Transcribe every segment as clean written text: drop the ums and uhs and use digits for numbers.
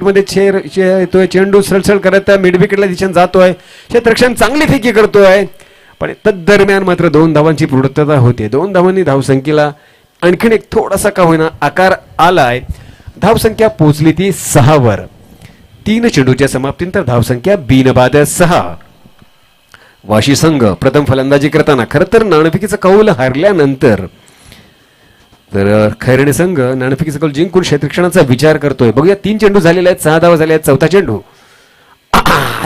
मध्ये येतोय, चेंडू सरळ करत मिड विकेटला दिशेने जातोय, क्षेत्ररक्षण चांगली फेकी करतोय, पण तद्दरम्यान मात्र 2 धावांची पूर्तता होते. 2 धावांनी धावसंख्येला आणखीन एक थोडासा का होईना आकार आलाय. धावसंख्या पोहोचली ती 6 वर. 3 चेंडूच्या समाप्तीनंतर धावसंख्या बिनबाद 6. वाशी संघ प्रथम फलंदाजी करताना खरं तर नाणेफेकीचा कौल हारल्यानंतर तर खैरणे संघ नाणेफेकीचा कौल जिंकून क्षेत्ररक्षणाचा विचार करतोय. बघूया 3 चेंडू झालेले आहेत, 6 धावा झाल्या आहेत. चौथा चेंडू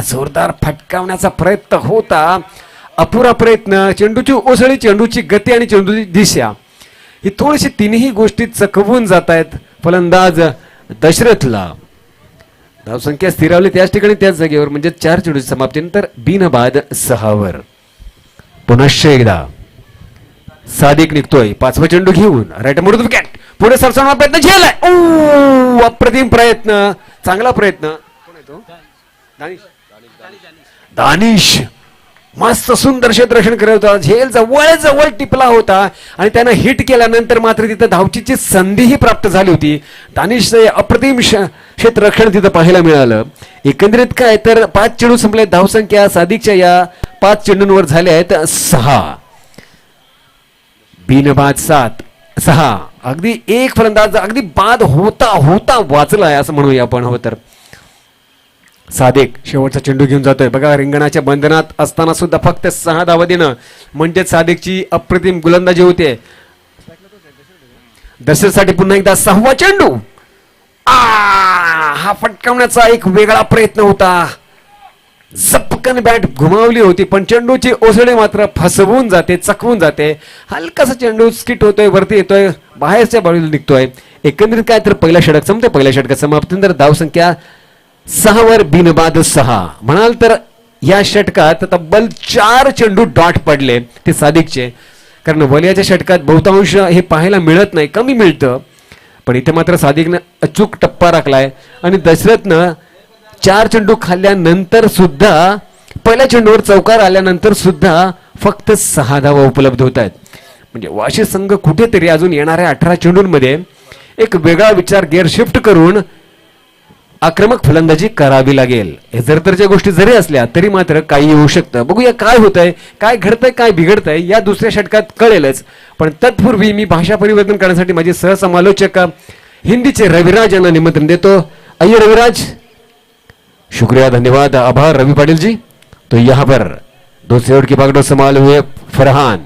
जोरदार फटकावण्याचा प्रयत्न होता, अपुरा प्रयत्न. चेंडूची ओसळी, चेंडूची गती आणि चेंडूची दिशा ही थोडीशी तिन्ही गोष्टी चकवून जात आहेत फलंदाज दशरथला. धावसंख्या स्थिरावली त्याच ठिकाणी त्याच जागेवर, म्हणजे 4 चेंडूची समाप्तीनंतर बिनबाद 6 वर. पुनश्च एकदा सादिक निघतोय 5वा चेंडू घेऊन, राईट मोडून विकेट, पुढे सरसावण्याचा प्रयत्न झेलाय. अप्रतिम प्रयत्न, चांगला प्रयत्न. कोण आहे तो? दानिश मस्त सुंदर क्षेत्ररक्षण करत होता, झेल जवळ जवळ टिपला होता आणि त्यानं हिट केल्यानंतर मात्र तिथं धावचीची संधीही प्राप्त झाली होती. दानिशचं अप्रतिम क्षेत्ररक्षण तिथं पाहायला मिळालं. एकंदरीत काय तर 5 चेंडू संपले, धावसंख्या सादिकच्या या 5 चेंडूंवर झाल्या आहेत 6. बिनबाद 6. अगदी एक फलंदाज अगदी बाद होता होता वाचलाय असं म्हणूया आपण. हो तर सादिक शेवटचा चेंडू घेऊन जातोय. बघा रिंगणाच्या बंधनात असताना सुद्धा फक्त 6 धावा देणं म्हणजे सादिकची अप्रतिम गोलंदाजी होते. दशरथसाठी पुन्हा एकदा 6वा चेंडू. हा फटकावण्याचा एक वेगळा प्रयत्न होता, झपकन बॅट घुमावली होती, पण चेंडूची ओसळे मात्र फसवून जाते, चकवून जाते. हलकासा चेंडू स्किट होतोय, वरती येतोय, बाहेरच्या बाजूला निघतोय. एकंदरीत काय तर पहिला षटक संपतोय. पहिल्या षटकात समाप्तीनंतर धावसंख्या 6 वर बिनबाद 6. म्हणाल तर या षटकात तब्बल 4 चेंडू डॉट पडले ते सादिकचे, कारण वलियाच्या षटकात बहुतांश हे पाहायला मिळत नाही, कमी मिळतं. पण इथे मात्र सादिकनं अचूक टप्पा राखलाय आणि दशरथनं 4 चेंडू खाल्ल्यानंतर सुद्धा, पहिल्या चेंडूवर चौकार आल्यानंतर सुद्धा फक्त 6 धावा उपलब्ध होत आहेत. म्हणजे वाशी संघ कुठेतरी अजून येणाऱ्या 18 चेंडूंमध्ये एक वेगळा विचार गिअर शिफ्ट करून आक्रमक फलंदाजी करावी लागेल. हे जरतरच्या गोष्टी जरी असल्या तरी मात्र काही होऊ शकतं. बघूया काय होतंय, काय घडतंय, काय बिघडतंय या दुसऱ्या षटकात कळेलच. पण तत्पूर्वी मी भाषा परिवर्तन करण्यासाठी माझे सहसमालोचक हिंदीचे रविराज यांना निमंत्रण देतो. आइए रविराज. शुक्रिया, धन्यवाद, आभार रवि पाटिल जी. तो यहाँ पर दूसरे ओर की बागडोर संभाले हुए फरहान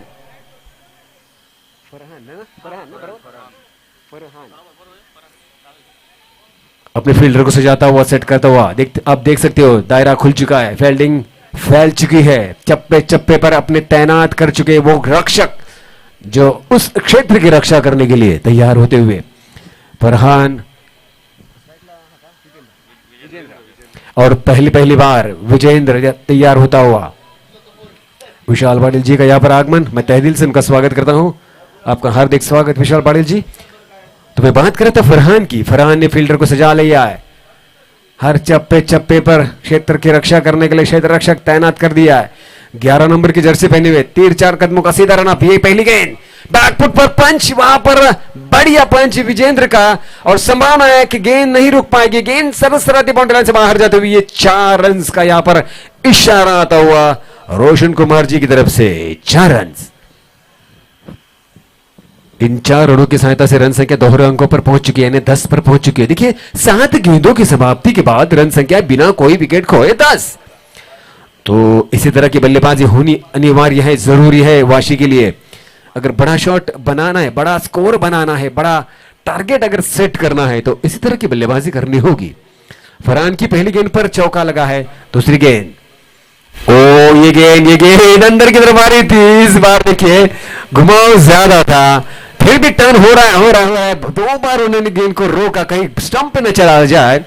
अपने फील्डर को सजाता हुआ, सेट करता हुआ आप देख सकते हो दायरा खुल चुका है, फील्डिंग फैल चुकी है, चप्पे चप्पे पर अपने तैनात कर चुके वो रक्षक जो उस क्षेत्र की रक्षा करने के लिए तैयार होते हुए फरहान, और पहली बार विजेंद्र तैयार होता हुआ. विशाल पाटिल जी का यहाँ पर आगमन, मैं तहे दिल से उनका स्वागत करता हूँ. आपका हार्दिक स्वागत विशाल पाटिल जी. तो मैं बात कर रहा था फरहान की. फरहान ने फील्डर को सजा लिया है, हर चप्पे चप्पे पर क्षेत्र की रक्षा करने के लिए क्षेत्र रक्षक तैनात कर दिया है. 11 नंबर की जर्सी पहने हुए, 3-4 कदमों का सीधा रन अप. ये पहली गेंद बैकफुट पर पंच, वहां पर बढ़िया पंच विजेंद्र का, और संभावना है कि गेंद नहीं रुक पाएगी. गेंद सरसराती बाउंड्री लाइन से बाहर जाते हुए ये 4 रन का यहां पर इशारा आता हुआ रोशन कुमार जी की तरफ से. 4 रन. इन 4 रनों की सहायता से रन संख्या दोहरे अंकों पर पहुंच चुकी है, यानी 10 पर पहुंच चुकी है. देखिए 7 गेंदों की समाप्ति के बाद रन संख्या बिना कोई विकेट खोए 10. तो इसी तरह की बल्लेबाजी होनी अनिवार्य है, जरूरी है वाशी के लिए. अगर बड़ा शॉट बनाना है, बड़ा स्कोर बनाना है, बड़ा टारगेट अगर सेट करना है तो इसी तरह की बल्लेबाजी करनी होगी. फरहान की पहली गेंद पर चौका लगा है. दूसरी गेंद, ओ ये गेंद अंदर की तरफ आ रही थी. इस बार देखिए घुमाव ज्यादा था, फिर भी टर्न हो रहा है. 2 बार उन्होंने गेंद को रोका, कहीं स्टंप पे न चला जाए.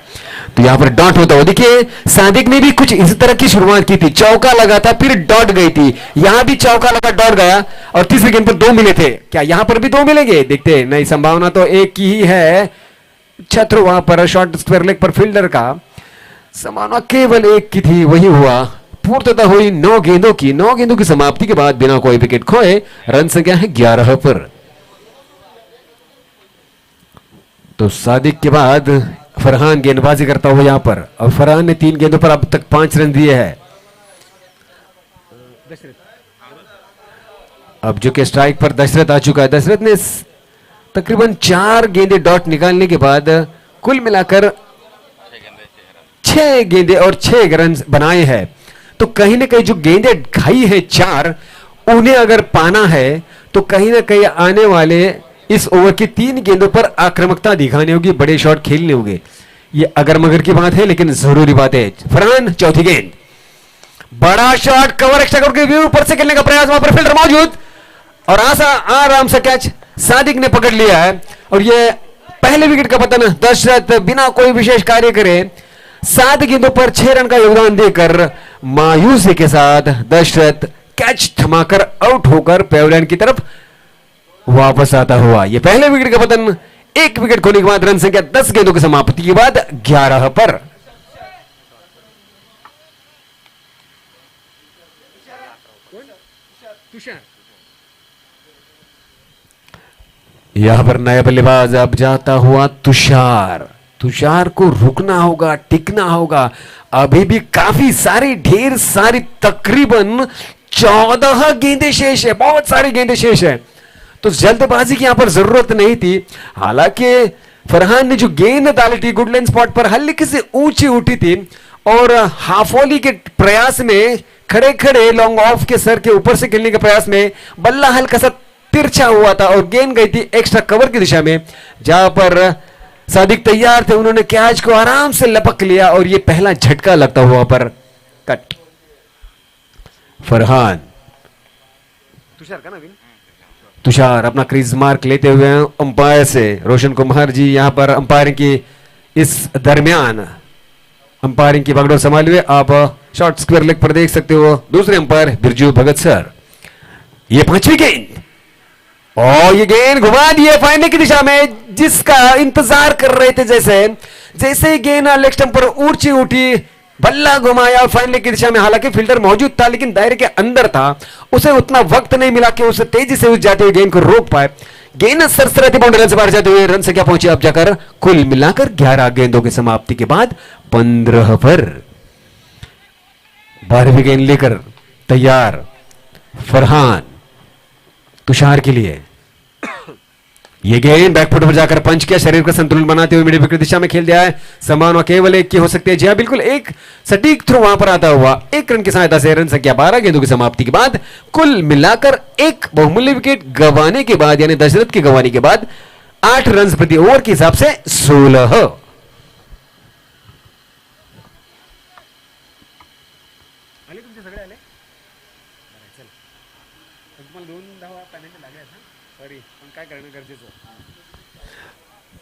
तो यहां पर डॉट होता हुआ देखिए सादिक ने भी कुछ इस तरह की शुरुआत की थी. चौका लगा था, फिर डॉट गई थी. यहां भी चौका लगा, डॉट गया, और तीसरी गेंद पर 2 मिले थे. क्या यहां पर भी 2 मिलेंगे? देखते हैं. नहीं, संभावना तो एक की ही है. छत्र वहां पर शॉर्ट स्क्वायर लेग पर फील्डर का, संभावना केवल एक की थी, वही हुआ. पूर्तता हुई 9 गेंदों की. 9 गेंदों की समाप्ति के बाद बिना कोई विकेट खोए रन संख्या है 11 पर. तो सादिक के बाद फरहान गेंदबाजी करता हुआ यहां पर, और फरहान ने 3 गेंदों पर अब तक 5 रन दिए हैं। अब जो कि स्ट्राइक पर दशरथ आ चुका है। दशरथ ने तकरीबन 4 गेंदे डॉट निकालने के बाद कुल मिलाकर 6 गेंदे और 6 रन बनाए हैं। तो कहीं ना कहीं जो गेंदे खाई है 4, उन्हें अगर पाना है तो कहीं ना कहीं आने वाले इस ओवर की 3 गेंदों पर आक्रामकता दिखानी होगी, बड़े शॉट खेलने होंगे। ये अगर मगर की बात है, लेकिन जरूरी बात है। फरहान चौथी गेंद, बड़ा शॉट, कवर एक्स्ट्रा करके व्यू ऊपर से खेलने का प्रयास, वहां पर फील्डर मौजूद और आराम से कैच सादिक ने पकड़ लिया है। और ये पहले विकेट का पतन दशरथ बिना कोई विशेष कार्य करे 7 गेंदों पर 6 रन का योगदान देकर मायूसी के साथ दशरथ कैच थमाकर आउट होकर पेवलियन की तरफ वापस आता हुआ। यह पहले विकेट का पतन, 1 विकेट खोने के बाद रन संख्या 10 गेंदों की समाप्ति के बाद 11 पर। यहां पर नया बल्लेबाज अब जाता हुआ तुषार। तुषार को रुकना होगा, टिकना होगा। अभी भी काफी सारी, ढेर सारी, तकरीबन 14 गेंदें शेष है, बहुत सारी गेंदें शेष है। तो जल्दबाजी की यहां पर जरूरत नहीं थी। हालांकि फरहान ने जो गेंद डाली थी गुडलैंड स्पॉट पर हल्की से ऊंची उठी थी और हाफोली के प्रयास में खड़े खड़े लॉन्ग ऑफ के सर के ऊपर से खेलने के प्रयास में बल्ला हल्का सा तिरछा हुआ था और गेंद गई थी एक्स्ट्रा कवर की दिशा में, जहां पर सादिक तैयार थे। उन्होंने कैच को आराम से लपक लिया और यह पहला झटका लगता हुआ पर कट। फरहान, तुषार अपना क्रीज मार्क लेते हुए अंपायर से रोशन कुमार जी यहां पर अंपायरिंग की इस दरमियान अंपायरिंग की बागडोर संभाले हुए आप शॉर्ट स्क्वायर लेग पर देख सकते हो। दूसरे अंपायर बिरजू भगत सर। ये 5वीं गेंद और ये गेंद घुमा दिए फाइनल की दिशा में, जिसका इंतजार कर रहे थे। जैसे ही गेंद लेग स्टंप पर ऊंची उठी, बल्ला घुमाया और फाइनल की दिशा में। हालांकि फील्डर मौजूद था लेकिन दायरे के अंदर था, उसे उतना वक्त नहीं मिला कि उसे तेजी से उस जाते हुए गेंद को रोक पाए। गेंद सरसराती बाउंड्री से बाहर जाते हुए रन संख्या पहुंची अब जाकर कुल मिलाकर 11 गेंदों की समाप्ति के बाद 15 पर। 12वीं गेंद लेकर तैयार फरहान तुषार के लिए। यह गेंद बैकफुट पर जाकर पंच किया, शरीर का संतुलन बनाते हुए मिड विकेट दिशा में खेल दिया है। समान और केवल एक की हो सकती है। जी हां, बिल्कुल एक सटीक थ्रो वहां पर आता हुआ 1 रन की सहायता से रन संख्या 12 गेंदों की समाप्ति के बाद कुल मिलाकर एक बहुमूल्य विकेट गंवाने के बाद, यानी दशरथ की गंवाने के बाद 8 रन प्रति ओवर के हिसाब से 16।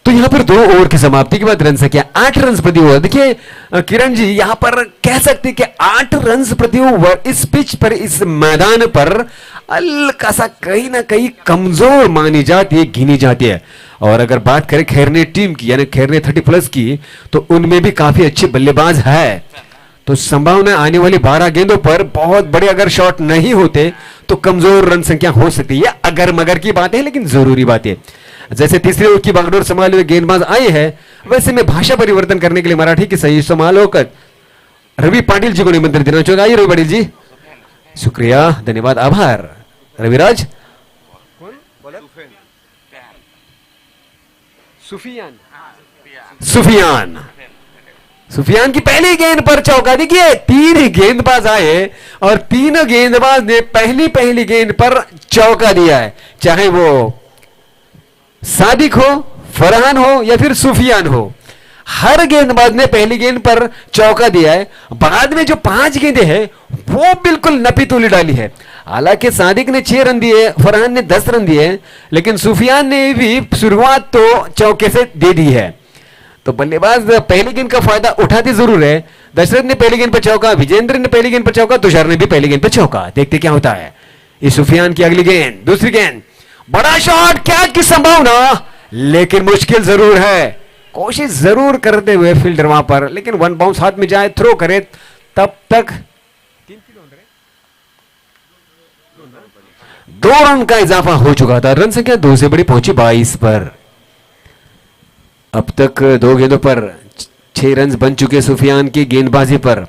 तो यहां पर 2 ओवर की समाप्ति के बाद रन संख्या 8 रन प्रति ओवर। देखिए किरण जी, यहां पर कह सकते हैं कि 8 रन प्रति ओवर इस पिच पर, इस मैदान पर हल्का सा कहीं ना कहीं कमजोर मानी जाती है, गिनी जाती है। और अगर बात करें खैरने टीम की, यानी खैरने 30+ की, तो उनमें भी काफी अच्छे बल्लेबाज है। तो संभावना आने वाली 12 गेंदों पर बहुत बड़े अगर शॉट नहीं होते तो कमजोर रन संख्या हो सकती है। अगर मगर की बात है, लेकिन जरूरी बात है। जैसे तीसरे ओवर की बागडोर संभाले हुए गेंदबाज आए हैं, वैसे मैं भाषा परिवर्तन करने के लिए मराठी के सही समालोचक रवि पाटिल जी को निमंत्रण देना चाहूंगा। आइए रवि पाटिल जी। शुक्रिया, धन्यवाद, आभार। रविराज सुफियान की पहली गेंद पर चौका। देखिए 3 गेंदबाज आए और 3 गेंदबाज ने पहली गेंद पर चौका दिया है, चाहे वो सादिक हो, फरहान हो या फिर सुफियान हो। हर गेंदबाज ने पहली गेंद पर चौका दिया है। बाद में जो 5 गेंदें हैं वो बिल्कुल नपी तुली डाली है। हालांकि सादिक ने 6 रन दिए, फरहान ने 10 रन दिए, लेकिन सुफियान ने भी शुरुआत तो चौके से दे दी है। तो बल्लेबाज पहली गेंद का फायदा उठाते जरूर है। दशरथ ने पहली गेंद पर चौका, विजेंद्र ने पहली गेंद पर चौका, तुषार ने भी पहली गेंद पर चौका। देखते क्या होता है। इस सुफियान की अगली गेंद, दूसरी गेंद, बड़ा शॉट, क्या की संभावना, लेकिन मुश्किल जरूर है। कोशिश जरूर करते हुए फील्डर वहां पर, लेकिन 1 बाउंस हाथ में जाए, थ्रो करे, तब तक 2 रन का इजाफा हो चुका था। रन संख्या 2 से बड़ी पहुंची 22 पर। अब तक 2 गेंदों पर 6 रन बन चुके सुफियान की गेंदबाजी पर।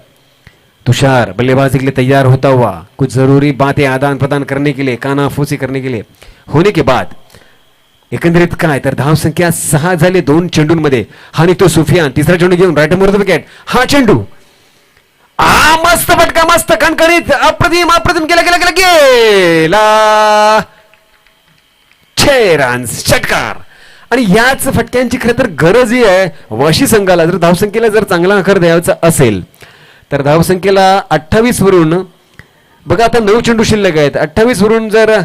तुषार बल्लेबाजी के लिए तैयार होता हुआ कुछ जरूरी बातें आदान प्रदान करने के लिए, कानाफूसी करने के लिए होने के बाद एकंदरीत काय तर धाव संख्या 6 झाले 2 चेंडूंमध्ये. हा निघतो सुफियान, तिसरा चेंडू घेऊन राईट मोर द विकेट. हा चेंडू मस्त फटका, मस्त कणकणीत, अप्रतिम अप्रतिम, गेला गेला गेला गेला 6 रन्स, षटकार. आणि याच फटक्यांची खरं तर गरजही आहे वाशी संघाला. जर धावसंख्येला जर चांगला आकार द्यायचा असेल तर धावसंख्येला 28 वरून बघा आता 9 चेंडू शिल्लक आहेत. 28 वरून जर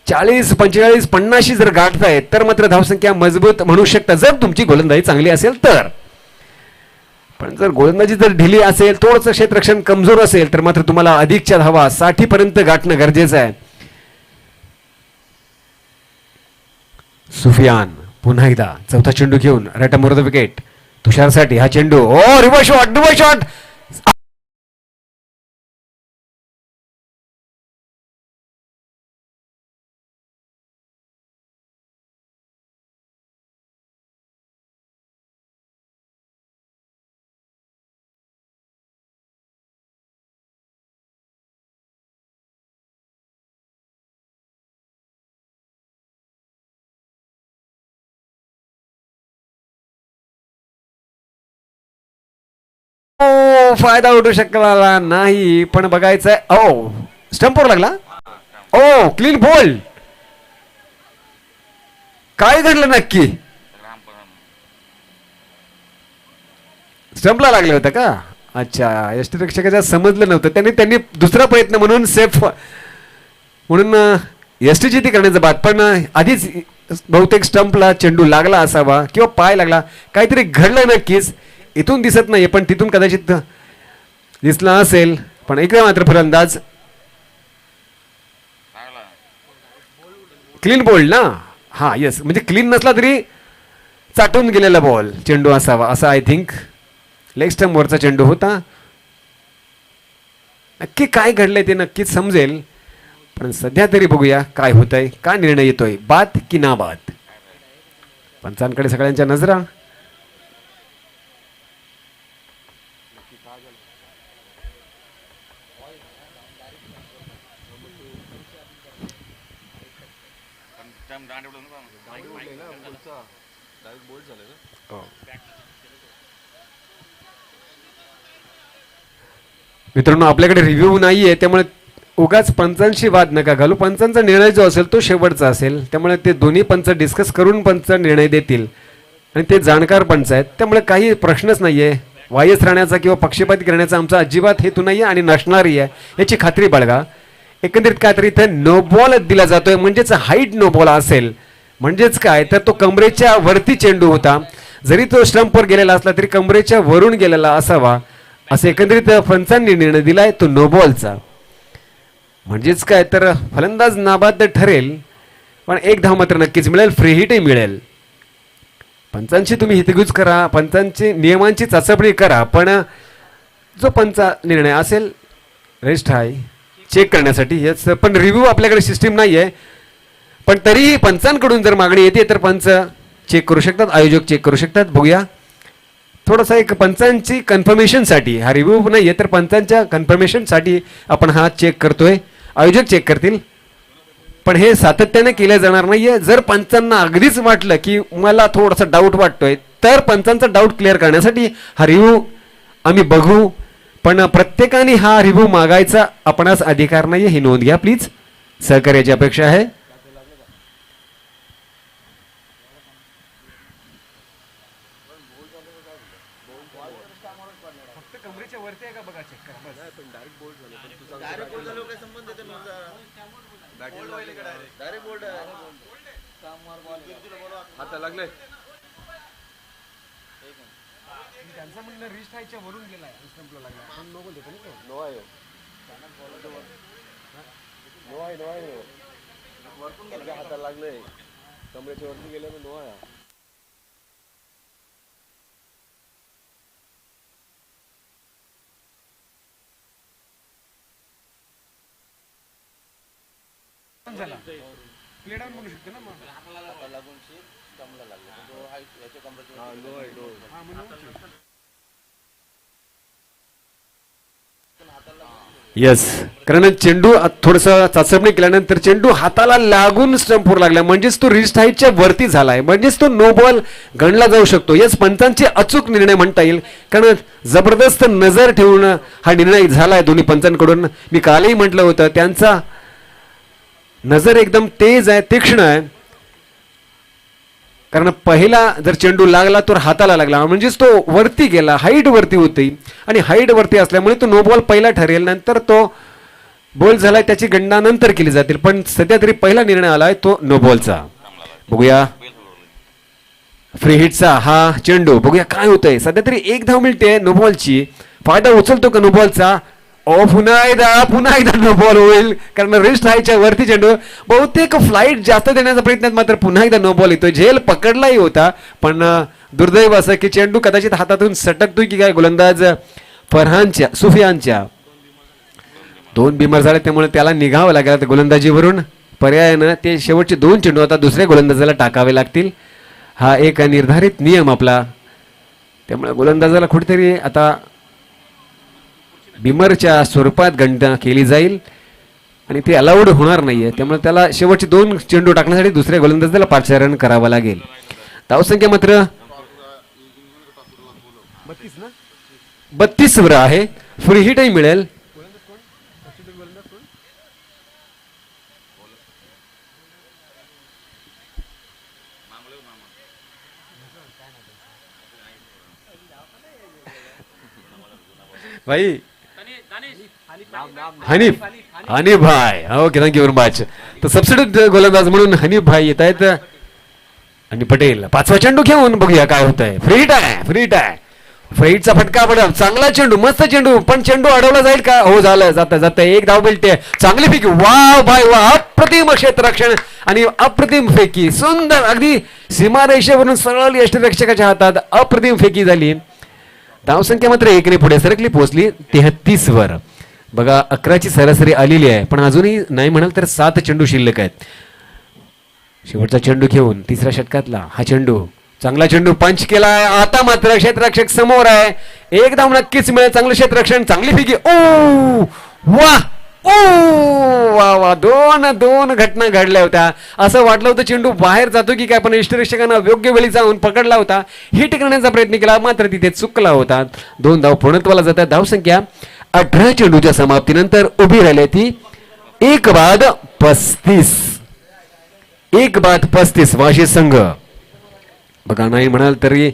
40 45 50 जर गाठतायत तर मात्र धावसंख्या मजबूत म्हणू शकता जर तुमची गोलंदाजी चांगली असेल तर. पण जर गोलंदाजी जर ढिली असेल, थोडंसं क्षेत्ररक्षण कमजोर असेल तर मात्र तुम्हाला अधिकच्या धावा 60 पर्यंत गाठणं गरजेचं आहे. सुफियान पुन्हा एकदा चौथा चेंडू घेऊन राईट मोर द विकेट. तुषारसाठी हा चेंडू, रिव्हर्स शॉट, रिव्हर्स शॉट. फायदा उठू शकला नाही, पण बघायचंय. स्टंपवर लागला. Clean ball. काय घडलं नक्की? स्टंपला लागले होतं का? अच्छा, यष्टीरक्षकाच्या समजलं नव्हतं. त्यांनी दुसरा प्रयत्न म्हणून सेफ म्हणून यष्टीची ती करण्याचं बात, पण आधीच बहुतेक स्टंपला चेंडू लागला असावा किंवा पाय लागला, काहीतरी घडलं नक्कीच. इथून दिसत नाही पण तिथून कदाचित दिसला असेल. पण इकडे मात्र फलंदाज क्लीन बॉल ना. हा येस, म्हणजे क्लीन नसला तरी चाटून गेलेला बॉल चेंडू असावा असं आय थिंक. लेग स्टंप वरचा चेंडू होता. नक्की काय घडलंय ते नक्कीच समजेल, पण सध्या तरी बघूया काय होतंय, काय निर्णय येतोय, बाद की ना बाद. पंचांकडे सगळ्यांच्या नजरा. मित्रांनो आपल्याकडे रिव्ह्यू नाहीये, त्यामुळे उगाच पंचांशी वाद नका घालू. पंचांचा निर्णय जो असेल तो शेवटचा असेल, त्यामुळे ते दोन्ही पंच डिस्कस करून पंच निर्णय देतील आणि ते जाणकार पंच आहेत, त्यामुळे काही प्रश्नच नाहीये. वायस राहण्याचा किंवा पक्षपाती करण्याचा आमचा अजिबात हेतू नाहीये आणि नसणारही आहे, याची खात्री बाळगा. एकंदरीत काय तर इथे नो बॉल दिला जातोय, म्हणजेच हाईट नो बॉल असेल. म्हणजेच काय तर तो कमरेच्या वरती चेंडू होता, जरी तो स्टंपवर गेलेला असला तरी कमरेच्या वरून गेलेला असावा असं एकंदरीत पंचांनी निर्णय दिलाय तो नो बॉलचा. म्हणजेच काय तर फलंदाज नाबाद ठरेल, पण एक धाव मात्र नक्कीच मिळेल, फ्री हिटही मिळेल. पंचांची तुम्ही हितगुज करा, पंचांची नियमांची चाचपणी करा, पण जो पंचा निर्णय असेल रेस्ट आहे चेक करण्यासाठी. याच पण रिव्ह्यू आपल्याकडे सिस्टीम नाही आहे, पण तरीही पंचांकडून जर मागणी येते तर पंच चेक करू शकतात, आयोजक चेक करू शकतात. बघूया थोडासा एक पंचांची कन्फर्मेशनसाठी, हा रिव्ह्यू नाही आहे तर पंचांच्या कन्फर्मेशनसाठी आपण हा चेक करतोय. आयोजक चेक करतील, पण हे सातत्याने केलं जाणार नाहीये. जर पंचांना अगदीच वाटलं की मला थोडासा डाऊट वाटतोय तर पंचांचा डाऊट क्लिअर करण्यासाठी हा रिव्ह्यू आम्ही बघू, पण प्रत्येकाने हा रिव्ह्यू मागायचा आपणास अधिकार नाहीये, ही नोंद घ्या प्लीज. सहकार्याची अपेक्षा आहे. त्यांचं म्हणणं रिस्टायच्या वरून गेलाय, स्टंपला लागला, पण नो बोल देतो ना. नो आहे, नो आहे, नो आहे, वरतून गेला, हाताला लागलंय, कमरेच्या वरती गेल्यानं नो आहे. झाला प्ले डाऊन म्हणू शकतो ना, मग हाताला लागून स्टंपला लागला, तो याच्या कमरेच्या यस, कारण चेंडू थोडस चाचपणी केल्यानंतर चेंडू हाताला लागून स्टंपवर लागला, म्हणजेच तो रिस्ट हाईटच्या वरती झालाय, म्हणजेच तो नो बॉल गणला जाऊ शकतो. यस, पंचांचे अचूक निर्णय म्हणता येईल, कारण जबरदस्त नजर ठेवून हा निर्णय झालाय दोन्ही पंचांकडून. मी कालही म्हटलं होतं त्यांचा नजर एकदम तेज आहे, तीक्ष्ण आहे, कारण पहिला जर चेंडू लागला तर हाताला लागला, म्हणजेच तो वरती गेला, हाईट वरती होती आणि हाईट वरती असल्यामुळे तो नो बॉल पहिला ठरेल, नंतर तो बॉल झालाय त्याची गणना नंतर केली जातील, पण सध्या तरी पहिला निर्णय आलाय तो नो बॉलचा. बघूया फ्री हिटचा हा चेंडू, बघूया काय होतंय. सध्या तरी 1 धाव मिळते नो बॉलची, फायदा उचलतो का नो बॉलचा? पुन्हा एकदा नो बॉल होईल, कारण रिस्ट हायच्या वरती चेंडू, बहुतेक फ्लाईट जास्त देण्याचा प्रयत्न, मात्र पुन्हा एकदा नो बॉल येतोय. झेल पकडलाही होता, पण दुर्दैव असं की चेंडू कदाचित हातातून सटकतोय की काय. गोलंदाज सुफियानच्या 2 बिमार झाले, त्यामुळे त्याला निघावं लागेल गोलंदाजीवरून. पर्यायानं ते शेवटचे 2 चेंडू आता दुसऱ्या गोलंदाजाला टाकावे लागतील, हा एक निर्धारित नियम आपला. त्यामुळे गोलंदाजाला कुठेतरी आता बिमरच्या स्वरूपात गणना केली जाईल आणि ते अलाउड होणार नाहीये, त्यामुळे त्याला शेवटचे 2 चेंडू टाकण्यासाठी दुसऱ्या गोलंदाजाला पाचारण करावं लागेल. धावसंख्या मात्र 32 वर आहे. फ्री हिटही मिळेल. भाई हनीफ भाई, ओके, थँक्यू व्हेरी मच. तर सबसिट्यूट गोलंदाज म्हणून हनीफ भाई येत आहेत आणि पटेल 5वा चेंडू घेऊन बघूया काय होत आहे. फ्री हिट आहे. फ्री हिटचा फटका पडला, चांगला चेंडू, मस्त चेंडू, पण चेंडू अडवला जाईल का? हो, झालं, जाता 1 धाव मिळते. चांगली फेकी, वा भाई वा, अप्रतिम क्षेत्ररक्षण आणि अप्रतिम फेकी, सुंदर, अगदी सीमारेषेवरून सरळ यष्टिरक्षकाच्या हातात अप्रतिम फेकी झाली. धावसंख्या मात्र 1 ने पुढे सरकली, पोहोचली 33 वर. बघा 11ची सरासरी आलेली आहे, पण अजूनही नाही म्हणाल तर 7 चेंडू शिल्लक आहेत. शेवटचा चेंडू घेऊन 3ऱ्या षटकातला हा चेंडू, चांगला चेंडू पंच केलाय. आता मात्र क्षेत्ररक्षक समोर आहे, 1 धाव नक्कीच मिळेल. चांगलं क्षेत्ररक्षण, चांगली फेकी, ओ वा, वा, दोन घटना घडल्या होत्या. असं वाटलं होतं चेंडू बाहेर जातो की काय, पण यष्टिरक्षकांना योग्य वेळी जाऊन पकडला होता, हिट करण्याचा प्रयत्न केला, मात्र तिथे चुकला होता. 2 धाव पूर्णत्वाला जातात. धावसंख्या 18 चेंडूच्या समाप्तीनंतर उभी राहिली ती 1 बाद 35 वाशी संघ. बघा नाही म्हणाल तरी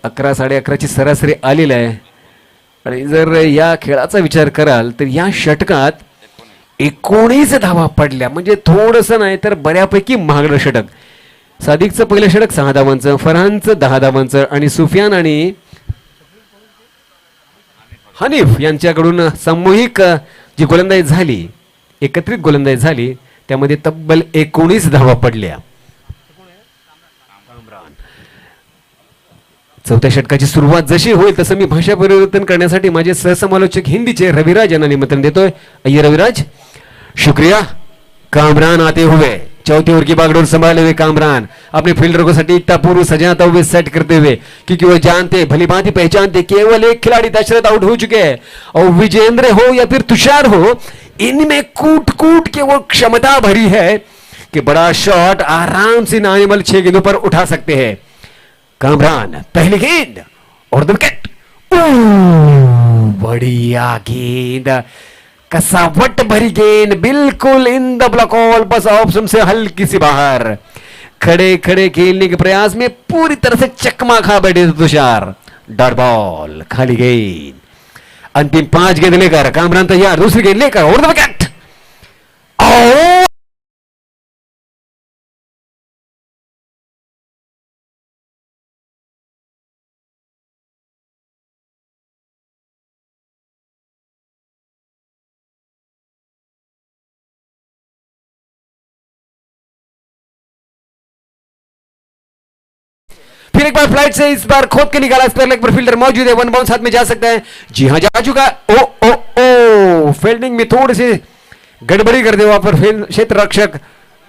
11 साडे11ची सरासरी आलेली आहे, आणि जर या खेळाचा विचार कराल तर या षटकात 19 धावा पडल्या, म्हणजे थोडंसं नाही तर बऱ्यापैकी महागडं षटक. सादिकचं पहिलं षटक 6 धावांचं, फरहानचं 10 धावांचं आणि सुफियान आणि हनीफ यांच्याकडून सामूहिक जी गोलंदाजी झाली, एकत्रित गोलंदाजी झाली, त्यामध्ये तब्बल 19 धावा पडल्या. चौथ्या षटकाची सुरुवात जशी होईल तसं मी भाषा परिवर्तन करण्यासाठी माझे सहसमालोचक हिंदीचे रविराज यांना निमंत्रण देतोय. आइए रविराज. शुक्रिया. कामरान आते हुए, चौथे ओवर की बागडोर संभाले हुए कामरान अपने फील्डर को सटीकता पूर्व सजाता हुए सेट करते हुए, क्योंकि वो जानते, भली भांति पहचानते, केवल एक खिलाड़ी दशरथ आउट हो चुके हैं, और विजेंद्र हो या फिर तुषार हो, इनमें कूट कूट के वो क्षमता भरी है कि बड़ा शॉट आराम से नानिमल 6 गेंदों पर उठा सकते हैं. कामरान पहली गेंद और विकेट. बढ़िया गेंद, कसावट भरी गेंद, बिल्कुल इन द ब्लॉक ऑल, बस ऑप्शन से हल्की सी बाहर. खड़े खड़े खेलने के प्रयास में पूरी तरह से चकमा खा बैठे तुषार. डॉट बॉल, खाली गेंद. अंतिम 5 गेंद लेकर कामरान तैयार, दूसरी गेंद लेकर और विकेट. फिर एक बार फ्लाइट से इस बार खोद के निकाला, इस पर लेग पर फील्डर मौजूद है, 1 बाउंस हाथ में जा सकता है. जी हां जा चुका. ओ फील्डिंग में थोड़ी सी गड़बड़ी कर दे वहां पर क्षेत्र रक्षक.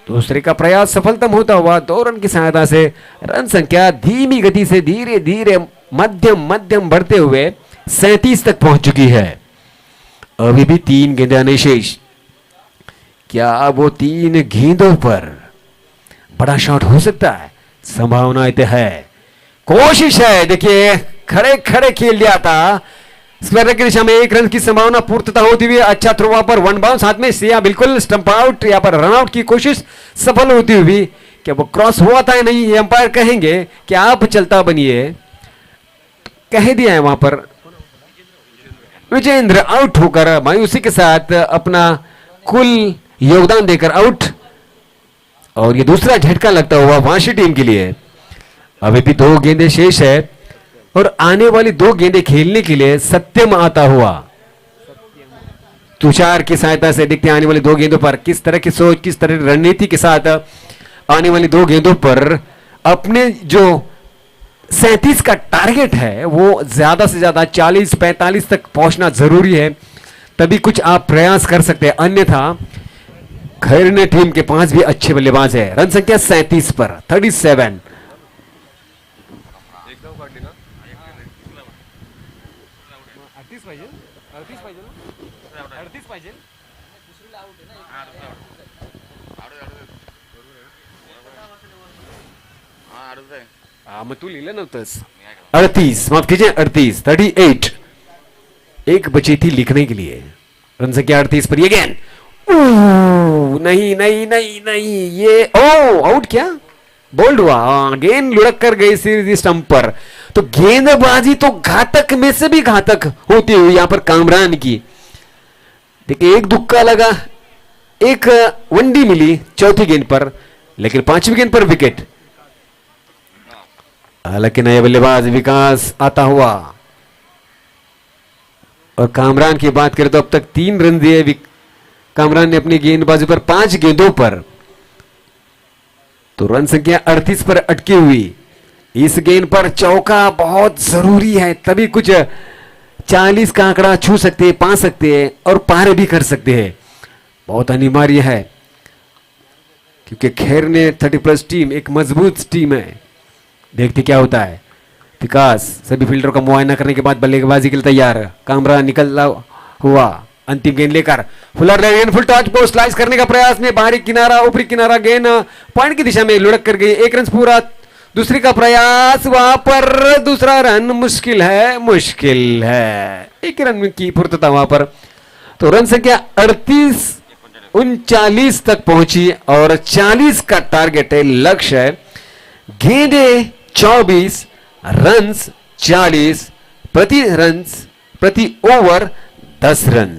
दूसरे का प्रयास सफलतम होता हुआ 2 रन की सहायता से रन संख्या धीमी गति से धीरे धीरे मध्यम बढ़ते हुए 37 तक पहुंच चुकी है. अभी भी 3 गेंदें आने शेष। क्या वो 3 गेंदों पर बड़ा शॉट हो सकता है? संभावना तो है, कोशिश है। देखिए खड़े खड़े खेल दिया था स्क्वायर की दिशा में, 1 रन की संभावना पूर्तता होती हुई। अच्छा थ्रो वहां पर, 1 बाउंस हाथ में से, या बिल्कुल स्टंप आउट, यहां पर रन आउट की कोशिश सफल होती हुई। क्या वो क्रॉस हुआ था या नहीं, ये अंपायर कहेंगे कि आप चलता बनिए, कह दिया है वहां पर। विजेंद्र आउट होकर मायूसी के साथ अपना कुल योगदान देकर आउट, और ये दूसरा झटका लगता हुआ वाशी टीम के लिए। अभी भी 2 गेंदें शेष है और आने वाली 2 गेंदें खेलने के लिए सत्यम आता हुआ। तुषार की सहायता से देखते हैं आने वाली 2 गेंदों पर किस तरह की सोच, किस तरह की रणनीति के साथ आने वाली 2 गेंदों पर अपने जो 37 का टारगेट है वो ज्यादा से ज्यादा 40-45 तक पहुंचना जरूरी है, तभी कुछ आप प्रयास कर सकते हैं। अन्यथा खैरने टीम के 5 भी अच्छे बल्लेबाज है। रन संख्या 37 पर 37। मग तू लिहिलं नव्हतंस 38, माफ कीजिए 38, 38 एक बची थी लिखने के लिए। रन संख्या 38 पर ये गेंद, नहीं नहीं नहीं नहीं, ये ओ आउट, क्या बोल्ड हुआ, गेंद लुढ़क कर गई सीधी स्टंप पर। तो गेंदबाजी तो घातक में से भी घातक होती हुई यहां पर कामरान की। देखिए एक दुक्का लगा, एक वनडी मिली चौथी गेंद पर, लेकिन 5वीं गेंद पर विकेट। हालांकि नए बल्लेबाज विकास आता हुआ, और कामरान की बात करें तो अब तक 3 रन दिए कामरान ने अपनी गेंदबाजी पर 5 गेंदों पर। तो रन संख्या 38 पर अटकी हुई। इस गेंद पर चौका बहुत जरूरी है, तभी कुछ 40 का आंकड़ा छू सकते हैं, पा सकते हैं और पार भी कर सकते हैं। बहुत अनिवार्य है क्योंकि खैरने 30+ टीम एक मजबूत टीम है। देखते क्या होता है। विकास सभी फील्डर का मुआयना करने के बाद बल्लेबाजी के लिए तैयार। कामरान निकला हुआ अंतिम गेंद लेकर, फुलर लेन फुल टच को स्लाइस करने का प्रयास में बाहरी किनारा ऊपरी किनारा, गेंद पॉइंट की दिशा में लुढ़क कर गई। 1 रन पूरा, दूसरी का प्रयास, वहां पर दूसरा रन मुश्किल है, मुश्किल है। 1 रन की पूर्तता वहां पर। तो रन संख्या 38 39 तक पहुंची और 40 का टारगेट है, लक्ष्य है। गेंदे 24, रन्स 40, प्रति ओवर 10 रन।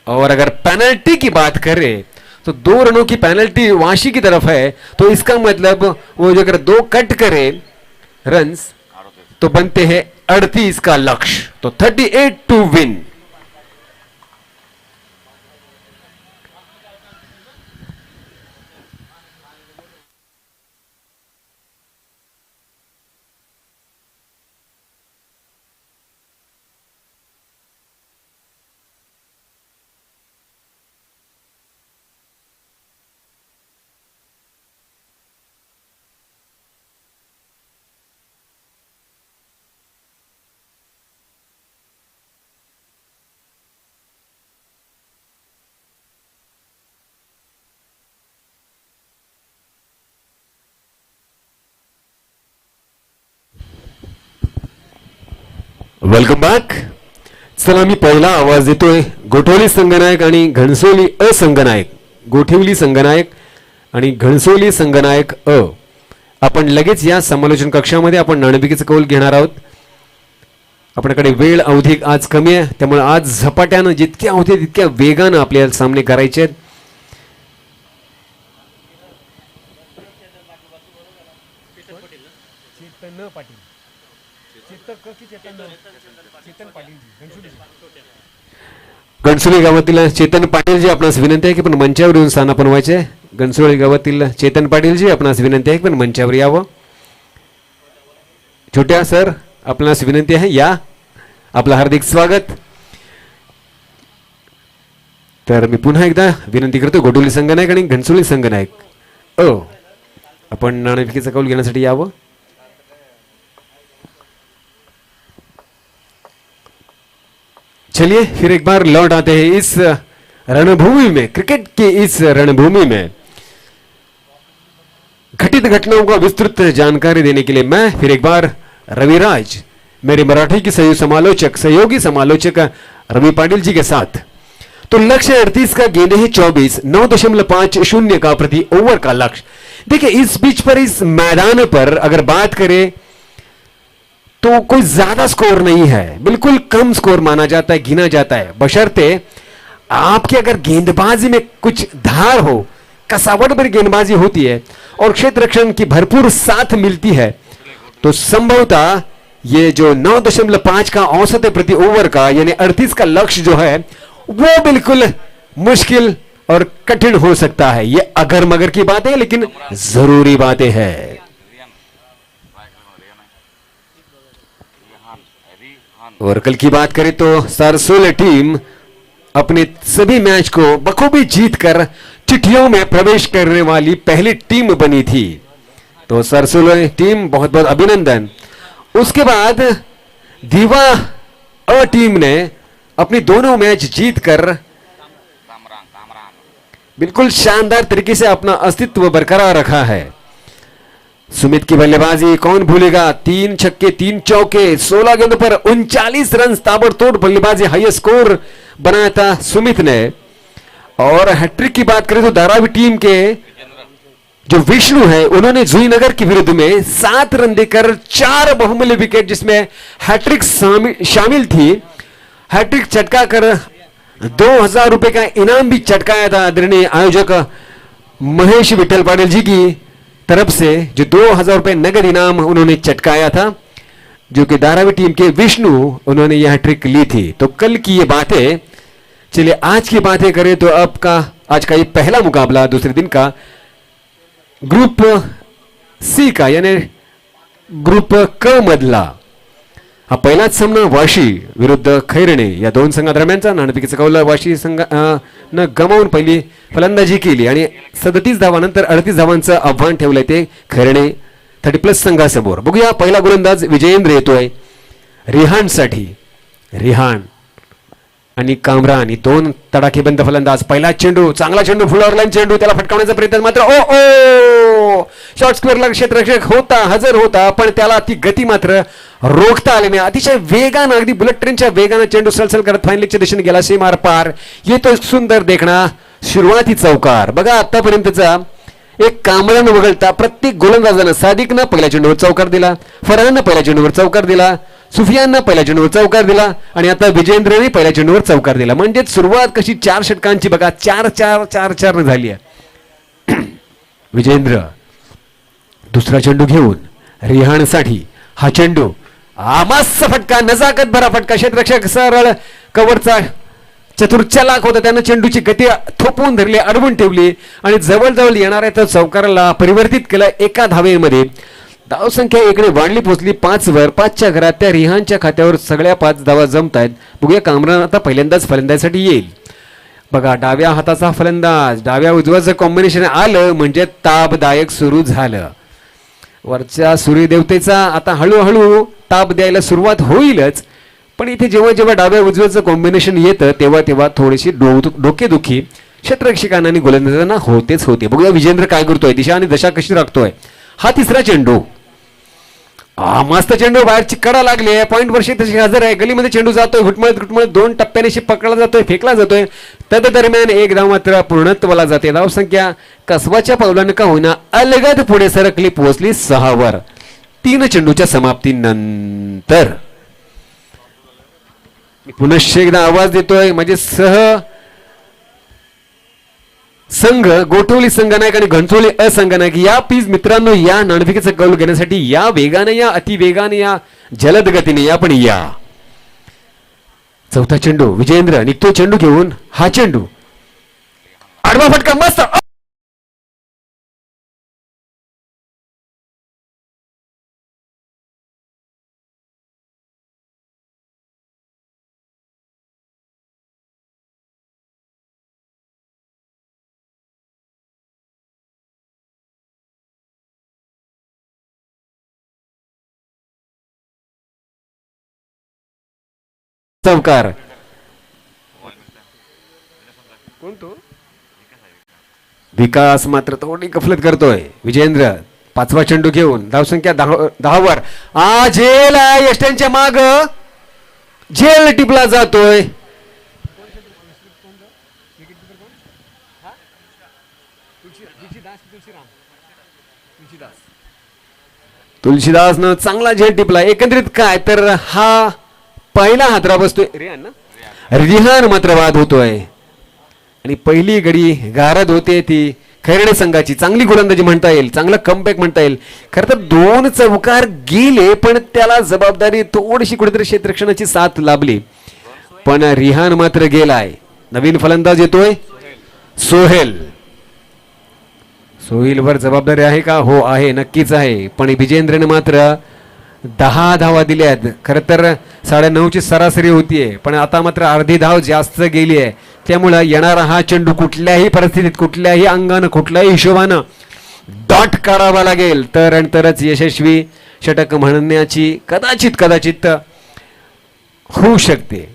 और अगर पेनल्टी की बात करें तो 2 रनों की पेनल्टी वाशी की तरफ है, तो इसका मतलब वो जो अगर 2 कट करे रन्स तो बनते हैं 38 का लक्ष्य। तो 38 टू विन। Welcome back. चला मी पहिला आवाज देतोय गोठवली संघनायक आणि घणसोली असंघनायक, गोठवली संघनायक आणि घणसोली संघनायक अ। आपण लगेच या समालोचन कक्षामध्ये आपण नाणेफेकीचा कौल घेणार आहोत। आपल्याकडे वेळ अवधी आज कमी आहे, त्यामुळे आज झपाट्यानं जितक्या होते तितक्या वेगानं आपल्याला सामने करायचे आहेत। घणसोली गावातील चेतन पाटील जी आपणास विनंती आहे की पण मंचावर येऊन स्थान आपण व्हायचे। घणसोली गावातील चेतन पाटील जी आपणास विनंती आहे की पण मंचावर यावं। छोट्या सर आपणास विनंती आहे, या, आपलं हार्दिक स्वागत। तर मी पुन्हा एकदा विनंती करतो गोठवली संघनायक आणि घणसोली संघनायक अ आपण नाणेफेकीचा कौल घेण्यासाठी यावं। चलिए फिर एक बार लौट आते हैं इस रणभूमि में, क्रिकेट की इस रणभूमि में घटित घटनाओं को विस्तृत जानकारी देने के लिए मैं फिर एक बार रविराज, मेरे मराठी के सहयोगी समालोचक रवि पाटिल जी के साथ। तो लक्ष्य 38 का, गेंद है 24, 9.50 का प्रति ओवर का लक्ष्य। देखिए इस बीच पर, इस मैदान पर अगर बात करें तो कोई ज्यादा स्कोर नहीं है, बिल्कुल कम स्कोर माना जाता है, गिना जाता है, बशर्ते आपके अगर गेंदबाजी में कुछ धार हो, कसावट भरी गेंदबाजी होती है और क्षेत्र रक्षण की भरपूर साथ मिलती है, तो संभवतः ये जो 9.5 का औसत है प्रति ओवर का, यानी 38 का लक्ष्य जो है वो बिल्कुल मुश्किल और कठिन हो सकता है। ये अगर मगर की बात है, लेकिन जरूरी बातें हैं। और कल की बात करें तो सरसोल टीम अपने सभी मैच को बखूबी जीतकर चिट्ठियों में प्रवेश करने वाली पहली टीम बनी थी। तो सरसोल टीम बहुत बहुत अभिनंदन। उसके बाद दीवा अ टीम ने अपनी दोनों मैच जीतकर बिल्कुल शानदार तरीके से अपना अस्तित्व बरकरार रखा है। सुमित की बल्लेबाजी कौन भूलेगा, 3 छक्के 3 चौके 16 गेंदों पर 39 रन, ताबड़तोड़ बल्लेबाजी, हाईएस्ट स्कोर बनाया था सुमित ने। और हैट्रिक की बात करें तो धारावी टीम के जो विष्णु है, उन्होंने जुईनगर के विरुद्ध में 7 रन देकर 4 बहुमूल्य विकेट, जिसमें हैट्रिक शामिल थी, हैट्रिक चटका कर 2000 रुपए का इनाम भी चटकाया था आदरणीय आयोजक महेश विठल पाटिल जी की तरफ से, जो 2000 रुपए नगद इनाम उन्होंने चटकाया था, जो कि धारावी टीम के विष्णु उन्होंने यह ट्रिक ली थी। तो कल की ये बातें, चलिए आज की बातें करें तो आज का ये पहला मुकाबला दूसरे दिन का ग्रुप सी का, यानी ग्रुप क मधला हा पहिलाच सामना वाशी विरुद्ध खैरणे या दोन संघादरम्यानचा। नाणेफेकीचा कौल वाशी संघानं गमावून पहिली फलंदाजी केली आणि 37 धावांनंतर 38 धावांचं आव्हान ठेवलंय ते खैरणे 30+ संघासमोर। बघूया पहिला गोलंदाज विजयेंद्र येतोय रिहानसाठी, रिहान आणि कामरान ही दोन तडाखेबंद फलंदाज। पहिला चेंडू, चांगला चेंडू, फुलावर लाईन चेंडू, त्याला फटकावण्याचा प्रयत्न, मात्र ओ शॉर्ट स्क्वेअरला क्षेत्ररक्षक होता, हजर होता, पण त्याला ती गती मात्र रोखता आली नाही। अतिशय वेगानं, अगदी बुलेट ट्रेनच्या वेगानं चेंडू सलसल करत फायनलच्या दिशेने गेला, सीमार पार येतो सुंदर देखणा सुरुवाती चौकार। बघा आतापर्यंतचा एक कामरान वगळता प्रत्येक गोलंदाजानं, सादिकनं पहिल्या चेंडूवर चौकार दिला, फरहाननं पहिल्या चेंडूवर चौकार दिला, सुफियाननं पहिल्या चेंडूवर चौकार दिला आणि आता विजेंद्रने पहिल्या चेंडूवर चौकार दिला। म्हणजे सुरुवात कशी 4 षटकांची बघा, 4-4 झाली आहे। विजेंद्र दुसरा चेंडू घेऊन रिहानसाठी, हा चेंडू मस्त फटका, नजाकत भरा फटका, क्षेत्ररक्षक सरळ कव्हरचा चतुर चलाक होता, त्यानं चेंडूची गती थोपवून धरली, अडवून ठेवली आणि जवळजवळ येणाऱ्या त्या चौकाराला परिवर्तित केलं एका धावेमध्ये। धावसंख्या इकडे वाढली, पोहोचली 5 वर। 5च्या घरात त्या रिहानच्या खात्यावर सगळ्या 5 धावा जमत आहेत। बघूया कामरान आता पहिल्यांदाच फलंदाजीसाठी येईल। बघा डाव्या हाताचा फलंदाज, डाव्या उजव्याचं कॉम्बिनेशन आलं म्हणजे तापदायक सुरू झालं। वरच्या सूर्यदेवतेचा आता हळूहळू ताप द्यायला सुरुवात होईलच, पण इथे जेव्हा जेव्हा डाव्या उजव्याचं कॉम्बिनेशन येतं तेव्हा तेव्हा थोडीशी डोकेदुखी क्षेत्ररक्षकांना आणि गोलंदाजांना होतेच होते। बघूया विजेंद्र काय करतोय, दिशा आणि दशा कशी राखतोय। हा तिसरा चेंडू, मस्त चेंडू, बाहेरची कडा लागली आहे, पॉइंट वर्षी तशी हजर आहे, गलीमध्ये चेंडू जातोय, घुटमळत 2 टप्प्याने पकडला जातोय, फेकला जातोय। तद दरम्यान एक धाव मात्र पूर्णत्वाला जाते। धावसंख्या कसवाच्या पावलानं का होईना अलगद पुढे सरकली, पोहोचली 6 वर 3 चेंडूच्या समाप्तीनंतर। पुनश्च एकदा आवाज देतोय, म्हणजे संघ गोठवली संघनायक आणि घंटोली असंघनायक या प्लीज मित्रांनो, या नाणेफेकीचा कौल घेण्यासाठी या वेगाने, या अतिवेगाने, या जलद गतीने या, पण या। चौथा चेंडू, विजेंद्र निघतो चेंडू घेऊन, हा चेंडू आडवा फटका, मस्त चौकार। कोण तो विकास मात्र थोडी गफलत करतोय. विजेंद्र पाचवा चेंडू घेऊन धावसंख्या 10 वर. झेल आहे यष्ट्यांच्या माग, झेल टिपला जातोय. तुलसीदासनं चांगला झेल टिपला. एकंदरीत काय तर हा पहिला हातरा बसतोय. रिहान मात्र बाद होतोय आणि पहिली गडी गारद होते ती खैरणे संघाची. चांगली गोलंदाजी म्हणता येईल, चांगला कमबॅक म्हणता येईल. खरं तर 2 चौकार गेले पण त्याला जबाबदारी थोडीशी कुठेतरी क्षेत्ररक्षणाची साथ लाभली. पण रिहान मात्र गेलाय. नवीन फलंदाज येतोय सोहेल. सोहेलवर जबाबदारी आहे का? हो आहे, नक्कीच आहे. पण विजेंद्रने मात्र 10 धावा दिल्यात. खरं तर 9.5ची सरासरी होतीये पण आता मात्र अर्धी धाव जास्त गेली आहे. त्यामुळे येणारा हा चेंडू कुठल्याही परिस्थितीत, कुठल्याही अंगानं, कुठल्याही हिशोबानं डॉट काढावा लागेल तरच यशस्वी षटक म्हणण्याची कदाचित होऊ शकते.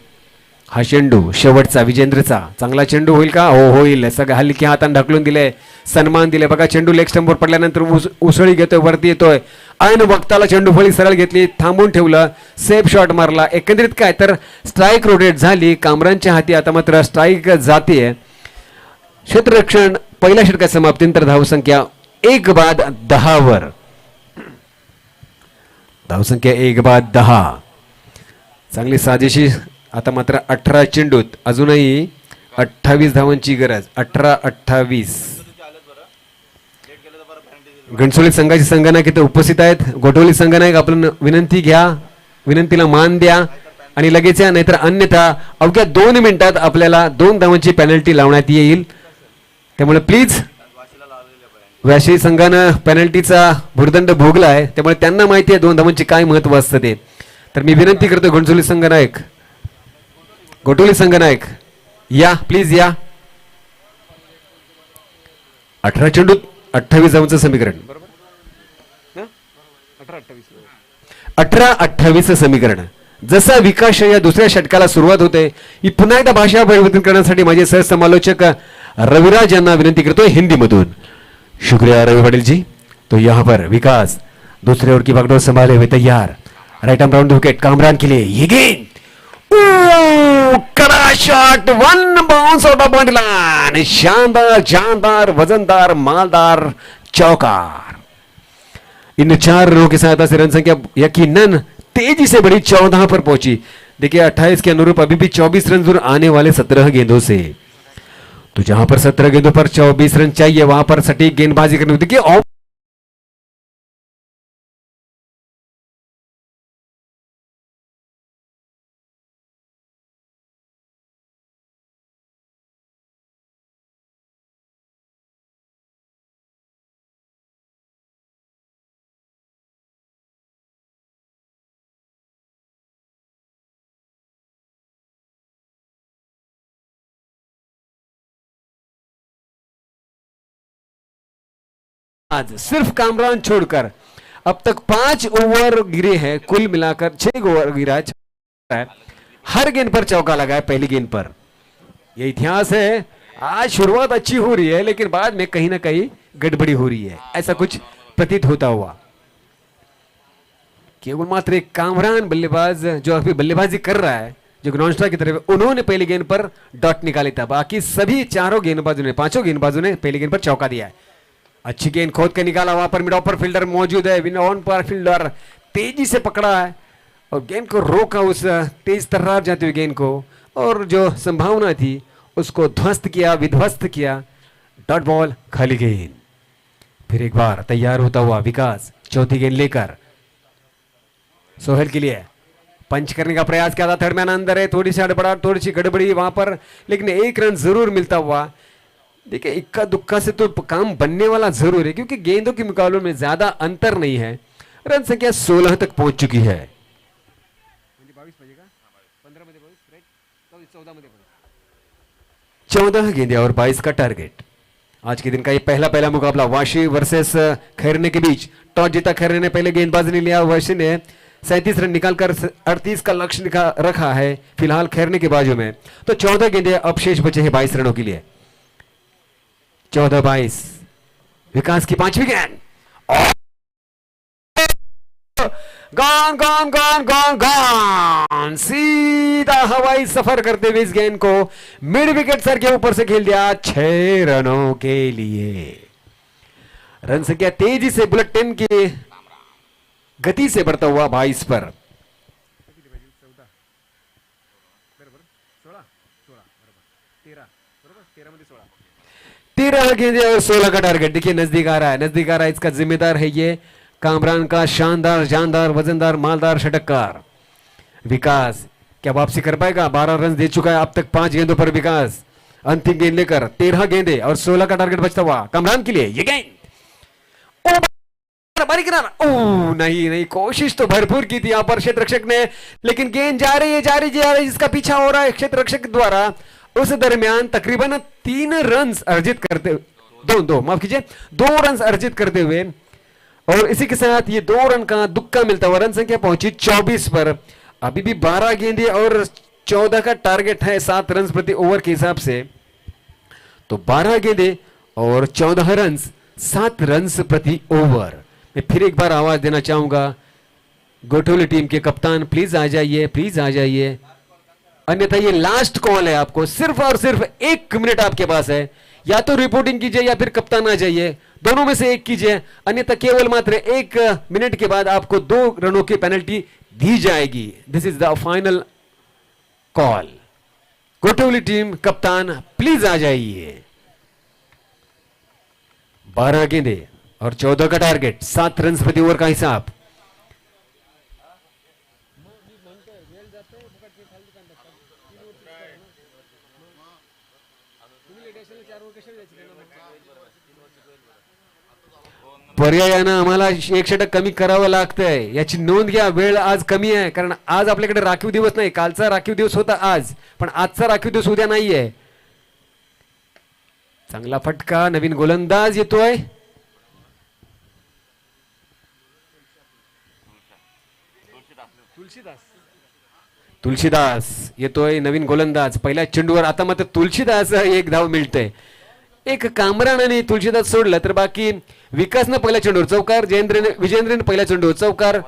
हा चेंडू शेवटचा विजेंद्रचा चांगला चेंडू होईल का? हो होईल. सगळं हलक्या हाताने ढकलून दिले, सन्मान दिले. बघा चेंडू लेग स्टंपवर पडल्यानंतर उसळी घेतोय, वरती येतोय. ऐन वक्ताला चेंडू फळी सरळ घेतली, थांबून ठेवलं, सेफ शॉट मारला. एकंदरीत काय तर स्ट्राईक रोटेट झाली कामरांच्या हाती. आता मात्र स्ट्राईक जाते. क्षेत्ररक्षण पहिल्या षटकात समाप्तीनंतर धावसंख्या 1 बाद 10 वर. धावसंख्या 1 बाद 10. चांगली साजेशी. आता मात्र 18 चेंडूत अजूनही 28 धावांची गरज. 18-28. घणसोली संघाची संघनायक इथे उपस्थित आहेत. गोठवली संघनायक आपण विनंती घ्या, विनंतीला मान द्या आणि लगेच या, नाहीतर अन्यथा अवघ्या 2 मिनिटात आपल्याला 2 धावांची पेनल्टी लावण्यात येईल. त्यामुळे प्लीज, व्याशी संघानं पेनल्टीचा भुर्दंड भोगला आहे त्यामुळे त्यांना माहिती आहे 2 धावांची काय महत्व असतं ते. तर मी विनंती करतो घणसोली संघनायक, गोटोली संघनायक या, प्लीज या. 18 चेंडूत 28 धावांचं समीकरण. 18-28 समीकरण. जसा विकास या दुसऱ्या षटकाला सुरुवात होते, ही पुन्हा एकदा भाषा परिवर्तन करण्यासाठी माझे सहसमालोचक रविराज यांना विनंती करतोय हिंदी मधून. शुक्रिया रवि पटेल जी. तो यहाँ पर विकास दूसरे ओर की बागडोर संभाले हुए तैयार. Right arm round wicket Kamran के लिए. ये गेंद कड़ा shot, 1 bounce out of boundary line. शानदार, जानदार, वजनदार, मालदार चौकार. इन 4 रनों की सहायता से रन संख्या यकीनन तेजी से बढ़ी 14 पर पहुंची. देखिए 28 के अनुरूप अभी भी 24 रन दूर आने वाले 17 गेंदों से. तो जहां पर 17 गेंदों पर 24 रन चाहिए वहां पर सटीक गेंदबाजी करनी होती है. आज सिर्फ कामरान छोड़कर अब तक 5 ओवर गिरे हैं, कुल मिलाकर 6 ओवर गिरा है. हर गेंद पर चौका लगा है पहली गेंद पर. ये इतिहास है. आज शुरुआत अच्छी हो रही है लेकिन बाद में कहीं ना कहीं गड़बड़ी हो रही है, ऐसा कुछ प्रतीत होता हुआ. केवल मात्र एक कामरान बल्लेबाज जो अभी बल्लेबाजी कर रहा है, जो नॉन स्ट्राइक की तरफ, उन्होंने पहली गेंद पर डॉट निकाले था. बाकी सभी 4 गेंदबाजों ने, 5 गेंदबाजों ने पहली गेंद पर चौका दिया है. अच्छी गेंद खोद के निकाला. वहां पर मिड ऑपर फील्डर मौजूद है. विन ऑन पर फील्डर तेजी से पकड़ा है और गेंद को रोका, उस तेज तर्रार जाती हुई गेंद को, और जो संभावना थी उसको ध्वस्त किया, विध्वस्त किया. डॉट बॉल, खाली गेंद. फिर एक बार तैयार होता हुआ विकास चौथी गेंद लेकर सोहेल के लिए पंच करने का प्रयास किया था. थर्ड मैन अंदर है. थोड़ी सी हड़बड़ाहट, थोड़ी सी गड़बड़ी वहां पर, लेकिन 1 रन जरूर मिलता हुआ. देखिए इक्का दुक्का से तो काम बनने वाला जरूर है क्योंकि गेंदों के मुकाबले में ज्यादा अंतर नहीं है. रन संख्या 16 तक पहुंच चुकी है. 14 गेंदें और 22 का टारगेट. आज के दिन का ये पहला मुकाबला वाशी वर्सेस खैरने के बीच. टॉस जीता खैरने ने, पहले गेंदबाजी ने लिया. वाशी ने 37 रन निकालकर 38 का लक्ष्य रखा है फिलहाल खैरने के बाजू में. तो 14 गेंदें अब शेष बचे हैं 22 रनों के लिए. 14-22। विकास की पांचवी गेंद, gone gone gone gone gone, सीधा हवाई सफर करते हुए इस गेंद को मिड विकेट सर के ऊपर से खेल दिया 6 रनों के लिए। रन संख्या तेजी से बुलेट 10 की गति से बढ़ता हुआ 22 पर। 13 गेंदे और 16 का टारगेट। देखिए नजदीक आ रहा है, नजदीक आ रहा है। इसका जिम्मेदार है ये कामरान का शानदार जानदार वजनदार मालदार षटकार विकास। क्या वापसी कर पाएगा? 12 रन दे चुका है अब तक 5 गेंदों पर विकास। अंतिम गेंद लेकर 13 गेंदे और 16 का टारगेट बचता हुआ कामरान के लिए ये गेंद, बारी किनारा, ओ नहीं नहीं, कोशिश तो भरपूर की थी यहां पर क्षेत्र रक्षक ने, लेकिन गेंद जा रही है जा रही है, जिसका पीछा हो रहा है क्षेत्र रक्षक द्वारा। उस दरमियान तकरीबन 3 रन अर्जित करते, दो माफ कीजिए 2 रन अर्जित करते हुए, और इसी के साथ ये 2 रन का दुक्का मिलता हुआ रन संख्या पहुंची 24 पर। अभी भी 12 गेंदे और 14 का टारगेट है 7 रन प्रति ओवर के हिसाब से। तो 12 गेंदे और 14 रन 7 रन प्रति ओवर। मैं फिर एक बार आवाज देना चाहूंगा, गोठोली टीम के कप्तान प्लीज आ जाइए, प्लीज आ जाइए, अन्यथा ये लास्ट कॉल है। आपको सिर्फ और सिर्फ 1 मिनट आपके पास है, या तो रिपोर्टिंग कीजिए या फिर कप्तान आ जाइए, दोनों में से एक कीजिए, अन्यथा केवल मात्र 1 मिनट के बाद आपको 2 रनों की पेनल्टी दी जाएगी। This is the final call. Gotholi team कप्तान प्लीज आ जाइए। 12 गेंदे और 14 का टारगेट, 7 रन प्रति ओवर का हिसाब। पर्यायानं आम्हाला 1 षटक कमी करावं लागतंय, याची नोंद घ्या। वेळ आज कमी आहे, कारण आज आपल्याकडे राखीव दिवस नाही। कालचा राखीव दिवस होता आज, पण आजचा राखीव दिवस उद्या नाहीये। चांगला फटका, नवीन गोलंदाज येतोय, तुलसीदास येतोय नवीन गोलंदाज पहिल्या चेंडूवर। आता मात्र तुलसीदास 1 धाव मिळते। एक कामरान आणि तुलसीदास सोडलं तर बाकी विकासनं पहिल्या चेंडूवर चौकार, विजेंद्रने पहिल्या चेंडूवर चौकार,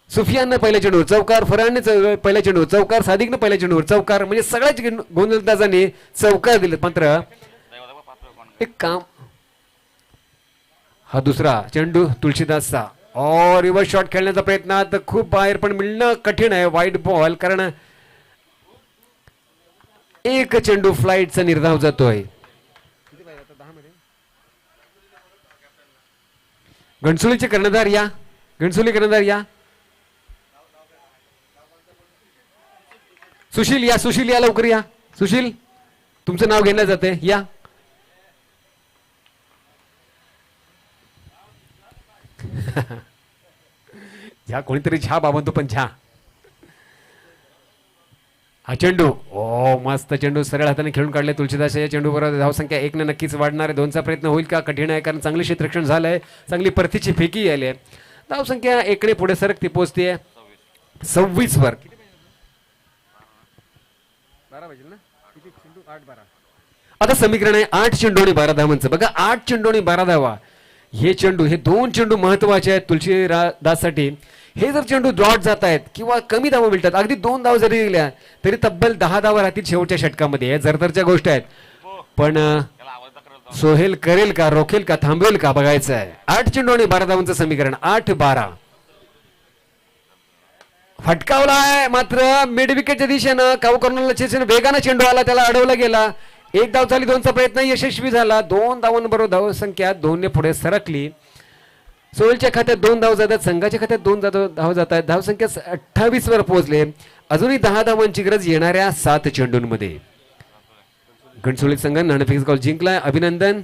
सुफियाननं पहिल्या चेंडूवर चौकार, फरहानने पहिल्या चेंडूवर चौकार, सादिकनं पहिल्या चेंडूवर चौकार, म्हणजे सगळ्याच गोलंदाजांनी चौकार दिले। मात्र एक काम, हा दुसरा चेंडू तुलसीदासचा और रिव्हर्स शॉट खेळण्याचा प्रयत्न, तर खूप बाहेर पण मिळणं कठीण आहे, वाईट बॉल, कारण एक चेंडू फ्लाईटचा निर्धाव जातोय। घणसोलीचे कर्णधार या, घणसोली कर्णधार या, सुशील या, सुशील या, लवकर या सुशील, तुमचं नाव घेण्यात जाते, या। झा कोणीतरी झा बाबा, पण झा। हा चेंडू, ओ मस्त चेंडू सरळ हाताने खेळून काढले तुलसीदास। या चेंडू बरोबर धावसंख्या 1 ने नक्कीच वाढणार आहे। 2चा प्रयत्न होईल का? कठीण आहे, कारण चांगले क्षेत्ररक्षण झालंय, चांगली परतीची फेकी आली आहे। धावसंख्या 1 ने पुढे सरकती पोहोचते 26 वर। आता समीकरण आहे 8 चेंडू आणि 12 धावांचं। बघा 8 चेंडू आणि 12 धावा, हे चेंडू, हे 2 चेंडू महत्वाचे आहेत तुलसीदाससाठी। हे जर चेंडू डॉट जात आहेत किंवा कमी धावा मिळतात, अगदी 2 धावा जरी दिल्या तरी तब्बल 10 धावा राहतील शेवटच्या षटकामध्ये। हे जरदरच्या गोष्टी आहेत, पण सोहेल करेल का, रोखेल का, थांबवेल का, बघायचं आहे। 8 चेंडू आणि 12 धावांचं समीकरण, 8-12। फटकावला आहे, मात्र मिड विकेटच्या दिशेनं काऊ कर्नलच्या वेगानं चेंडू आला, त्याला अडवला गेला। 1 धाव झाली, 2चा प्रयत्न यशस्वी झाला। 2 धावांबरोबर धाव संख्या 2 ने पुढे सरकली। सोहेलच्या खात्यात 2 धाव जातात, संघाच्या खात्यात 2 धाव जात आहेत। धावसंख्या 28 वर पोहोचले। अजूनही 10 धावांची गरज येणाऱ्या 7 चेंडूंमध्ये। घणसोली संघाने नाणेफेक कॉल जिंकलाय, अभिनंदन।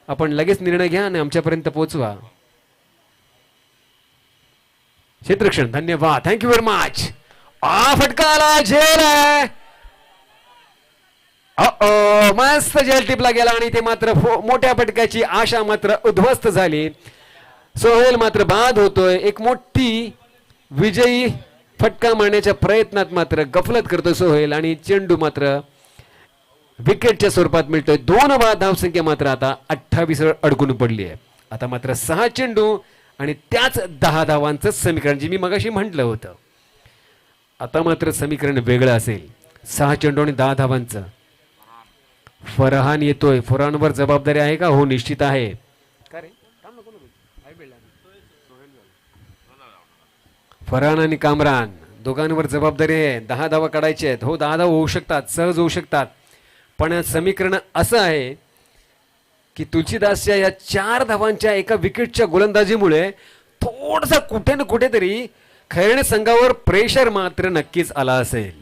आपण लगेच निर्णय घ्या आणि आमच्यापर्यंत पोहोचवा। क्षेत्ररक्षण, धन्यवाद, थँक्यू व्हेरी मच। फटका आला, झेल आहे, मस्त जेल टिपला गेला आणि ते मात्र मोठ्या फटक्याची आशा मात्र उद्ध्वस्त झाली। सोहेल मात्र बाद होतोय। एक मोठी विजयी फटका मारण्याच्या प्रयत्नात मात्र गफलत करतो सोहेल, आणि चेंडू मात्र विकेटच्या स्वरूपात मिळतोय. 2 बाद धावसंख्या मात्र आता 28 वर अडकून पडली आहे. आता मात्र 6 चेंडू आणि त्याच 10 धावांचं समीकरण जे मी मगाशी म्हटलं होतं. आता मात्र समीकरण वेगळं असेल. 6 चेंडू आणि 10 धावांचं. फरहान येतोय. फरहानवर जबाबदारी आहे का? हो, निश्चित आहे. फरहान आणि कामरान दोघांवर जबाबदारी आहे. 10 धावा काढायचे आहेत. हो, 10 धावा होऊ शकतात, सहज होऊ शकतात. पण समीकरण असं आहे की तुलसीदासच्या या 4 धावांच्या एका विकेटच्या गोलंदाजीमुळे थोडसा कुठे ना कुठेतरी खैरणे संघावर प्रेशर मात्र नक्कीच आला असेल.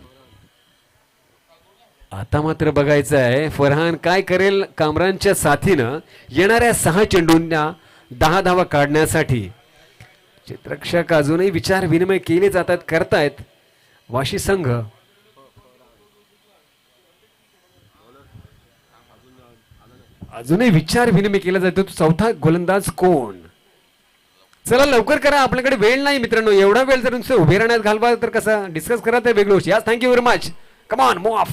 आता मात्र बघायचं आहे फरहान काय करेल कामरानच्या साथीनं येणाऱ्या 6 चेंडूंना 10 धावा काढण्यासाठी. चित्ररक्षक अजूनही विचार विनिमय केले जातात, करतायत वाशी संघ. अजूनही विचार विनिमय केला जातो. चौथा गोलंदाज कोण? चला लवकर करा, आपल्याकडे वेळ नाही मित्रांनो. एवढा वेळ जर नुसतं उभे राहण्यात घालवा तर कसा डिस्कस करा ते वेगळं गोष्ट. यास thank you very much. Come on, move of.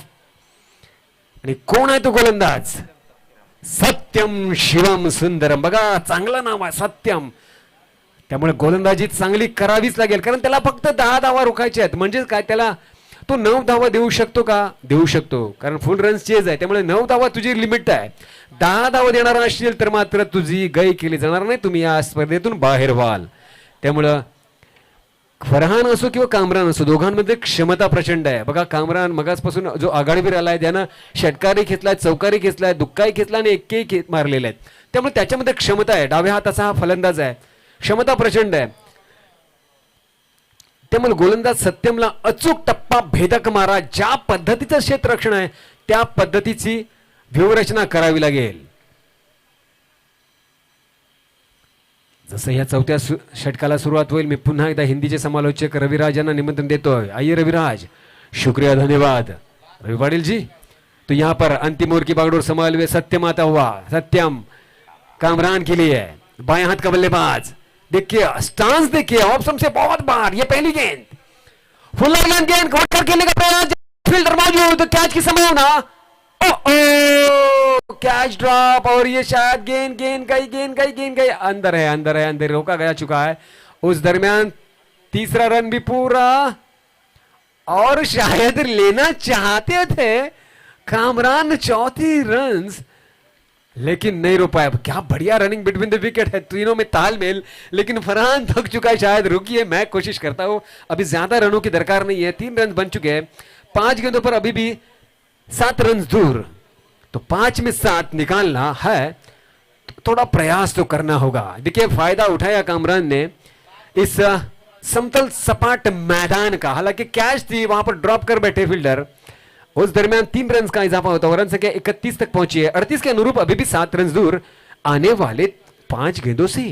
आणि कोण आहे तो गोलंदाज? सत्यम शिवम सुंदरम. बघा चांगलं नाव आहे सत्यम. त्यामुळे गोलंदाजी चांगली करावीच लागेल, कारण त्याला फक्त 10 धावा रोखायचे आहेत. म्हणजे काय, त्याला तो 9 धावा देऊ शकतो का? देऊ शकतो, कारण फुल रन चेज आहे. त्यामुळे 9 धावा तुझी लिमिट आहे. 10 धावा देणार असतील तर मात्र तुझी गय केली जाणार नाही. तुम्ही या स्पर्धेतून बाहेर व्हाल. त्यामुळं फरहान असो किंवा कामरान असो, दोघांमध्ये क्षमता प्रचंड आहे. बघा कामरान मगासपासून जो आघाडीवर आलाय त्यानं षटकारी घेतलाय, चौकारी घेतलाय, दुक्काही घेतला आणि एक्के मारलेले आहेत. त्यामुळे त्याच्यामध्ये क्षमता आहे. डाव्या हाताचा हा फलंदाज आहे, क्षमता प्रचंड आहे. त्यामुळे गोलंदाज सत्यमला अचूक टप्पा भेदक मारा, ज्या पद्धतीचं क्षेत्ररक्षण आहे त्या पद्धतीची व्यूहरचना करावी लागेल. जसं या 4थ्या षटकाला सुरुवात होईल, मी पुन्हा एकदा हिंदीचे समालोचक रविराज यांना निमंत्रण देतोय. आइए रविराज. शुक्रिया, धन्यवाद रवि पाटिल जी. तो यहाँ पर अंतिम ओवर की बागडोर संभाले हुए सत्यम आता हुआ. सत्यम कामरान के लिए बाएं हाथ का बल्लेबाज. देखिए स्टांस, देखिए ऑप्शन से बहुत बाहर. ये पहली गेंद, फुल गेंद कवर खेलने का प्रयास, फील्डर मौजूद, कैच की संभावना. Catch drop. और ये शायद गेंद गई अंदर है, अंदर रोका गया चुका है. उस दरमियान तीसरा रन भी पूरा, और शायद लेना चाहते थे कामरान 34 रन्स, लेकिन नहीं रो पाया. क्या बढ़िया रनिंग बिटवीन द विकेट है, तीनों में तालमेल. लेकिन फरहान थक चुका है शायद. रुकिए, मैं कोशिश करता हूं. अभी ज्यादा रनों की दरकार नहीं है. 3 रन बन चुके हैं. 5 गेंदों पर अभी भी 7 रन दूर. तो 5 में 7 निकालना है, तो थोड़ा प्रयास तो करना होगा. देखिए फायदा उठाया कामरान ने इस समतल सपाट मैदान का. हालांकि कैच थी, वहां पर ड्रॉप कर बैठे फील्डर. उस दरमियान 3 रन का इजाफा होता है. रन संख्या 31 तक पहुंची है. 38 के अनुरूप अभी भी 7 रन दूर आने वाले 5 गेंदों से.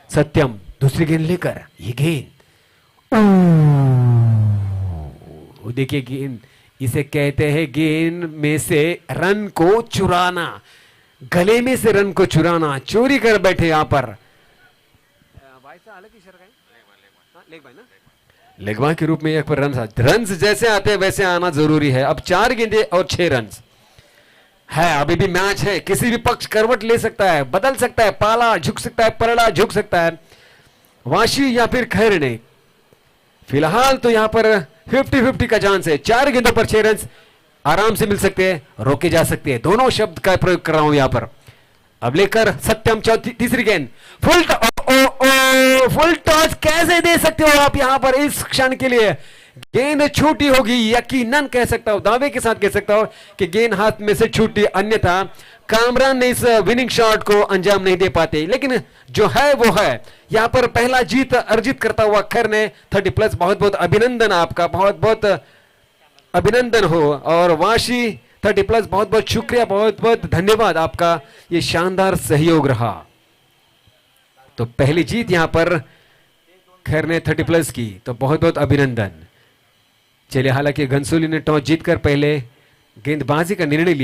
सत्यम दूसरी गेंद लेकर, ये गेंद, देखिए गेंद, इसे कहते हैं गेंद में से रन को चुराना, गले में से रन को चुराना. चोरी कर बैठे यहां पर. लेगवा के रूप में एक पर रन जैसे आते हैं वैसे आना जरूरी है. अब 4 गेंदे और 6 रन है. अभी भी मैच है. किसी भी पक्ष करवट ले सकता है, बदल सकता है, पाला झुक सकता है, परड़ा झुक सकता है. वाशी या फिर खैरणे. फिलहाल तो यहां पर 50-50 का चांस है. 4 गेंदों पर 6 रन आराम से मिल सकते हैं, रोके जा सकते हैं. दोनों शब्द का प्रयोग कर रहा हूं यहां पर. अब लेकर सत्यम तीसरी गेंद. फुल टॉस कैसे दे सकते हो आप यहां पर इस क्षण के लिए? गेंद छूटी होगी, यकीनन कह सकता हूं, दावे के साथ कह सकता हूं कि गेंद हाथ में से छूटी, अन्यथा कामरान ने इस विनिंग शॉट को अंजाम नहीं दे पाते. लेकिन जो है वो है. यहां पर पहला जीत अर्जित करता हुआ खैरणे 30+. बहुत बहुत अभिनंदन आपका, बहुत बहुत अभिनंदन हो. और वाशी 30+, बहुत बहुत शुक्रिया, बहुत बहुत धन्यवाद आपका. ये शानदार सहयोग रहा. तो पहली जीत यहां पर खैरणे 30+ की, तो बहुत बहुत अभिनंदन. चलिए, हालांकि घनसोली ने टॉस जीतकर पहले गेंदबाजी का निर्णय लिया.